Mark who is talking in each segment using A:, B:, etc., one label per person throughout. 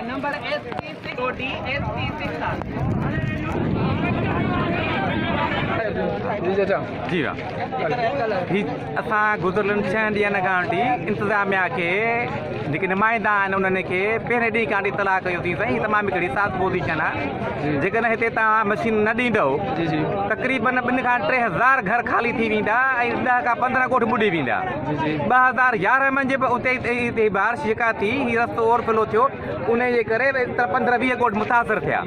A: number ST6OD ST6
B: जी असां गुज़िरियल 6 ॾींहंनि खां वठी इंतिज़ामिया खे जेके नुमाइंदा आहिनि उन्हनि खे पहिरें ॾींहं खां वठी इतलाह कयोसीं साईं तमामु हिकिड़ी साज़ पोज़ीशन आहे जेकॾहिं हिते तव्हां मशीन न ॾींदव तक़रीबन 2 खां 3 हज़ार घर ख़ाली थी वेंदा ऐं 10 खां 15 ॻोठ ॿुॾी वेंदा 2011 में जे उते बारिश जेका थी हीउ रस्तो ओवरफ्लो थियो उन जे करे 15-20 ॻोठ मुतासिर थिया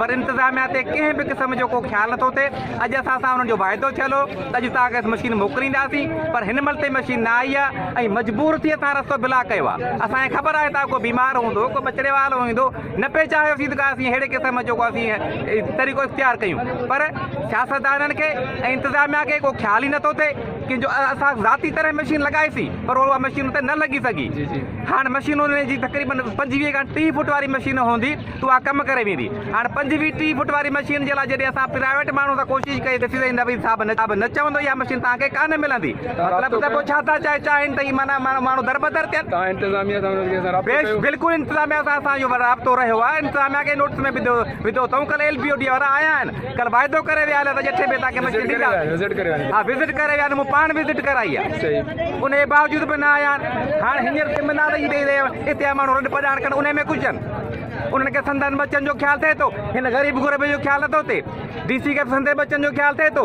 B: पर इंतिज़ामिया ते कंहिं बि क़िस्म जो को ख़्यालु नथो थिए अॼु असां सां हुननि जो वाइदो थियल हो त अॼु तव्हांखे मशीन मोकिलींदासीं पर हिन महिल ताईं मशीन न आई आहे ऐं मजबूर थी असां रस्तो ब्लॉक कयो आहे असांखे ख़बर आहे तव्हां को बीमार हूंदो को बचड़े वारो हूंदो न पे चाहियोसीं त असीं अहिड़े क़िस्म जो असीं तरीक़ो इख़्तियार कयूं पर सियासतदाननि खे ऐं इंतिज़ामिया खे को ख़्यालु ई नथो थिए कि जो असां ज़ाती तरह मशीन लॻाईसीं पर उहा मशीन उते न लॻी सघी हाणे मशीन उन जी तक़रीबन 25 खां 30 फुट वारी मशीन हूंदी त उहा कमु करे वेंदी हाणे 25-30 फुट वारी मशीन जे लाइ जॾहिं असां प्राइवेट माण्हू सां कोशिशि कई त न भई साहब न चवंदो इहा मशीन तव्हांखे कान मिलंदी मतिलबु त पोइ छा था चाहिनि त माना माण्हू दरबदर थियनि बिल्कुलु इंतिज़ामिया सां असांजो राब्तो रहियो आहे इंतिज़ामिया खे नोटिस में विधो अथऊं कल्ह LBOD वारा आया आहिनि कल्ह वाइदो करे विया हलिया त ॼठे में तव्हांखे मशीन ॾींदा हा विज़िट करे विया मूं पाण विज़िट कराई आहे उन जे बावजूद बि न आया आहिनि हाणे हींअर ज़िमेदारी हिते माण्हू रॾ पॼाण कनि उन में कुझु आहिनि उन्हनि खे संदनि बचनि जो ख़्यालु थिए थो हिन ग़रीब गुरबे जो ख़्यालु नथो थिए DC खे संदे बचनि जो ख़्यालु थिए थो